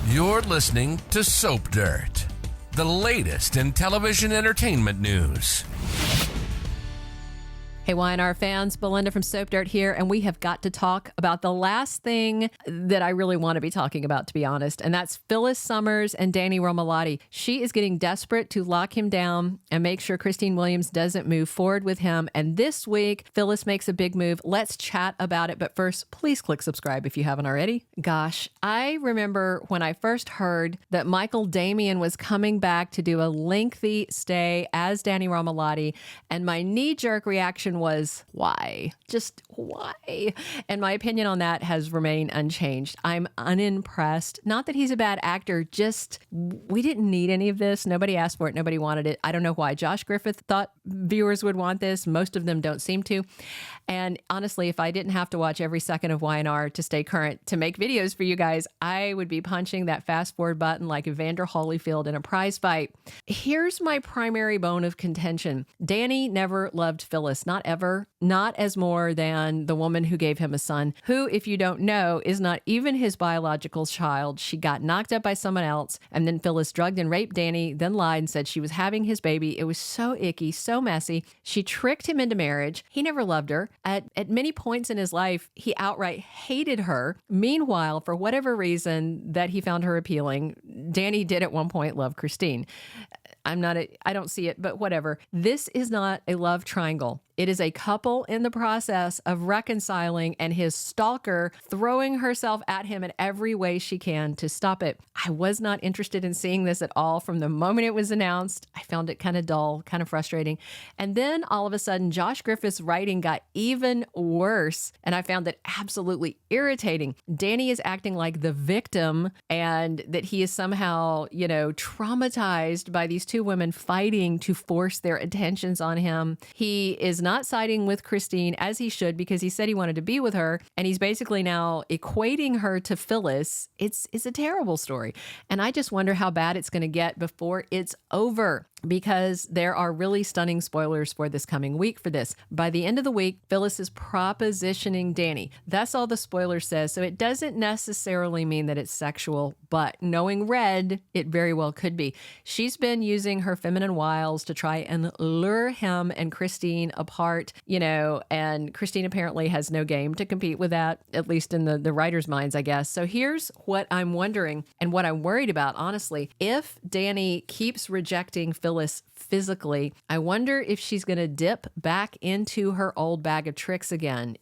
You're listening to Soap Dirt, the latest in television entertainment news. Hey, YNR fans, Belinda from Soap Dirt here, and we have got to talk about the last thing that I really want to be talking about, to be honest, and that's Phyllis Summers and Danny Romalotti. She is getting desperate to lock him down and make sure Christine Williams doesn't move forward with him, and this week, Phyllis makes a big move. Let's chat about it, but first, please click subscribe if you haven't already. Gosh, I remember when I first heard that Michael Damian was coming back to do a lengthy stay as Danny Romalotti, and my knee-jerk reaction was, why? Just why? And my opinion on that has remained unchanged. I'm unimpressed. Not that he's a bad actor, just we didn't need any of this. Nobody asked for it. Nobody wanted it. I don't know why Josh Griffith thought viewers would want this. Most of them don't seem to. And honestly, if I didn't have to watch every second of YNR to stay current to make videos for you guys, I would be punching that fast forward button like Evander Holyfield in a prize fight. Here's my primary bone of contention. Danny never loved Phyllis, not ever, not as more than the woman who gave him a son, who, if you don't know, is not even his biological child. She got knocked up by someone else, and then Phyllis drugged and raped Danny, then lied and said she was having his baby. It was so icky, so messy. She tricked him into marriage. He never loved her. At many points in his life, he outright hated her. Meanwhile, for whatever reason that he found her appealing, Danny did at one point love Christine. I don't see it, but whatever. This is not a love triangle. It is a couple in the process of reconciling and his stalker throwing herself at him in every way she can to stop it. I was not interested in seeing this at all from the moment it was announced. I found it kind of dull, kind of frustrating. And then all of a sudden, Josh Griffith's writing got even worse, and I found it absolutely irritating. Danny is acting like the victim and that he is somehow, traumatized by these two women fighting to force their attentions on him. He is not siding with Christine as he should because he said he wanted to be with her, and he's basically now equating her to Phyllis. It's a terrible story, and I just wonder how bad it's going to get before it's over, because there are really stunning spoilers for this coming week for this. By the end of the week, Phyllis is propositioning Danny. That's all the spoiler says, so it doesn't necessarily mean that it's sexual, but knowing Red, it very well could be. She's been using her feminine wiles to try and lure him and Christine apart, and Christine apparently has no game to compete with that, at least in the writers' minds, I guess. So here's what I'm wondering and what I'm worried about, honestly. If Danny keeps rejecting Phyllis physically, I wonder if she's going to dip back into her old bag of tricks again,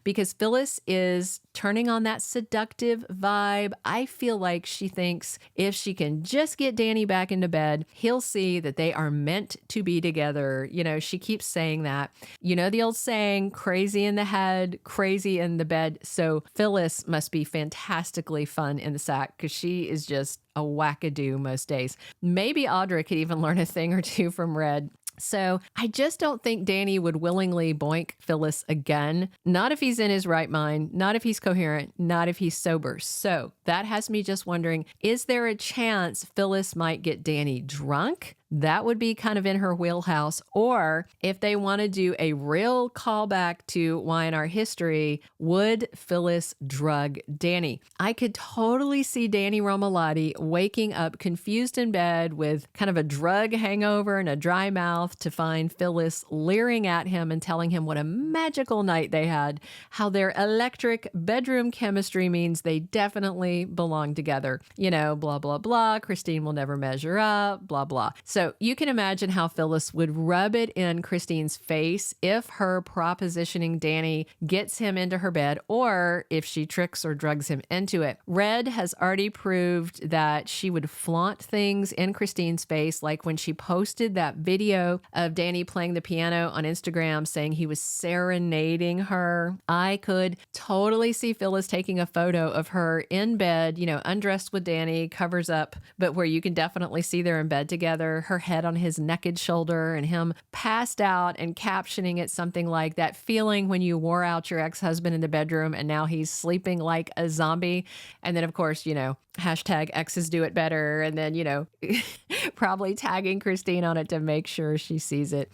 because Phyllis is turning on that seductive vibe. I feel like she thinks if she can just get Danny back into bed, he'll see that they are meant to be together. She keeps saying that. The old saying, crazy in the head, crazy in the bed. So Phyllis must be fantastically fun in the sack because she is just a wackadoo most days. Maybe Audra could even learn a thing or two from Red. So I just don't think Danny would willingly boink Phyllis again. Not if he's in his right mind, not if he's coherent, not if he's sober. So that has me just wondering, is there a chance Phyllis might get Danny drunk? That would be kind of in her wheelhouse. Or if they want to do a real callback to YNR history, would Phyllis drug Danny? I could totally see Danny Romalotti waking up confused in bed with kind of a drug hangover and a dry mouth to find Phyllis leering at him and telling him what a magical night they had, how their electric bedroom chemistry means they definitely belong together. Blah, blah, blah. Christine will never measure up, blah, blah. So you can imagine how Phyllis would rub it in Christine's face if her propositioning Danny gets him into her bed, or if she tricks or drugs him into it. Red has already proved that she would flaunt things in Christine's face, like when she posted that video of Danny playing the piano on Instagram saying he was serenading her. I could totally see Phyllis taking a photo of her in bed, undressed with Danny, covers up, but where you can definitely see they're in bed together. Her head on his naked shoulder and him passed out and captioning it something like that feeling when you wore out your ex-husband in the bedroom and now he's sleeping like a zombie. And then, of course, hashtag exes do it better. And then, probably tagging Christine on it to make sure she sees it.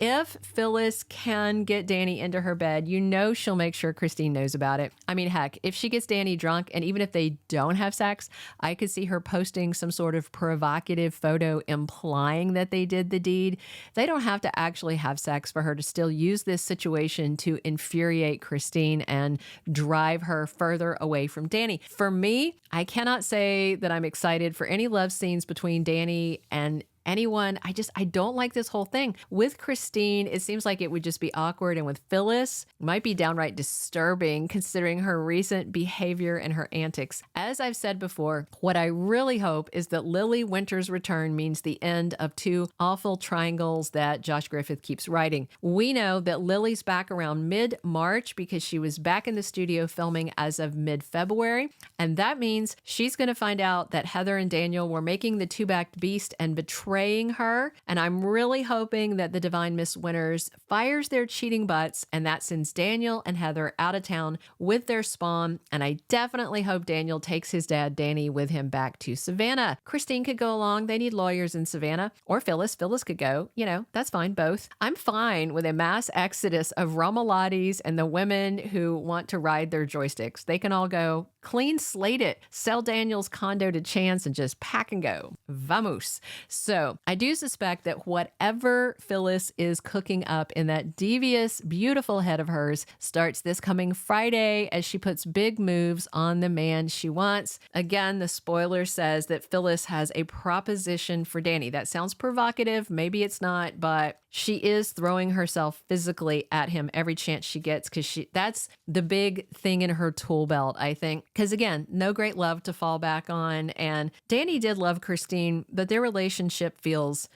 If Phyllis can get Danny into her bed, you know she'll make sure Christine knows about it. I mean, heck, if she gets Danny drunk, and even if they don't have sex, I could see her posting some sort of provocative photo implying that they did the deed. They don't have to actually have sex for her to still use this situation to infuriate Christine and drive her further away from Danny. For me, I cannot say that I'm excited for any love scenes between Danny and anyone. I don't like this whole thing. With Christine, it seems like it would just be awkward. And with Phyllis, it might be downright disturbing considering her recent behavior and her antics. As I've said before, what I really hope is that Lily Winter's return means the end of two awful triangles that Josh Griffith keeps writing. We know that Lily's back around mid-March because she was back in the studio filming as of mid-February. And that means she's going to find out that Heather and Daniel were making the two-backed beast and betraying her. And I'm really hoping that the Divine Miss Winters fires their cheating butts, and that sends Daniel and Heather out of town with their spawn. And I definitely hope Daniel takes his dad, Danny, with him back to Savannah. Christine could go along. They need lawyers in Savannah. Or Phyllis. Phyllis could go. You know, that's fine. Both. I'm fine with a mass exodus of Romalottis and the women who want to ride their joysticks. They can all go. Clean slate it. Sell Daniel's condo to Chance and just pack and go. Vamos. So I do suspect that whatever Phyllis is cooking up in that devious, beautiful head of hers starts this coming Friday as she puts big moves on the man she wants. Again, the spoiler says that Phyllis has a proposition for Danny. That sounds provocative. Maybe it's not, but she is throwing herself physically at him every chance she gets because that's the big thing in her tool belt, I think. Because again, no great love to fall back on. And Danny did love Christine, but their relationship feels,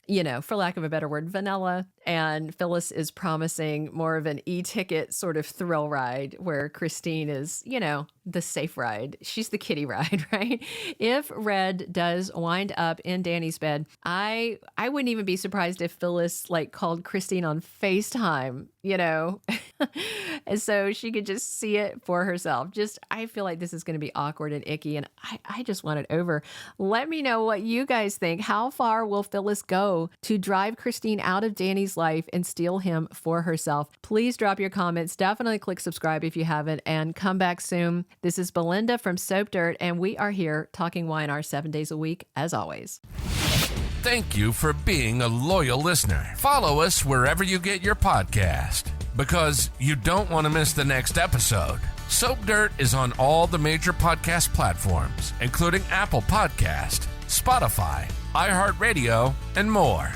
for lack of a better word, vanilla. And Phyllis is promising more of an e-ticket sort of thrill ride where Christine is, the safe ride. She's the kiddie ride, right? If Red does wind up in Danny's bed, I wouldn't even be surprised if Phyllis called Christine on FaceTime, and so she could just see it for herself. I feel like this is going to be awkward and icky, and I just want it over. Let me know what you guys think. How far will Phyllis go to drive Christine out of Danny's life and steal him for herself? Please drop your comments. Definitely click subscribe if you haven't, and come back soon. This is Belinda from Soap Dirt, and we are here talking Y&R 7 days a week, as always. Thank you for being a loyal listener. Follow us wherever you get your podcast, because you don't want to miss the next episode. Soap Dirt is on all the major podcast platforms, including Apple Podcast, Spotify, iHeartRadio, and more.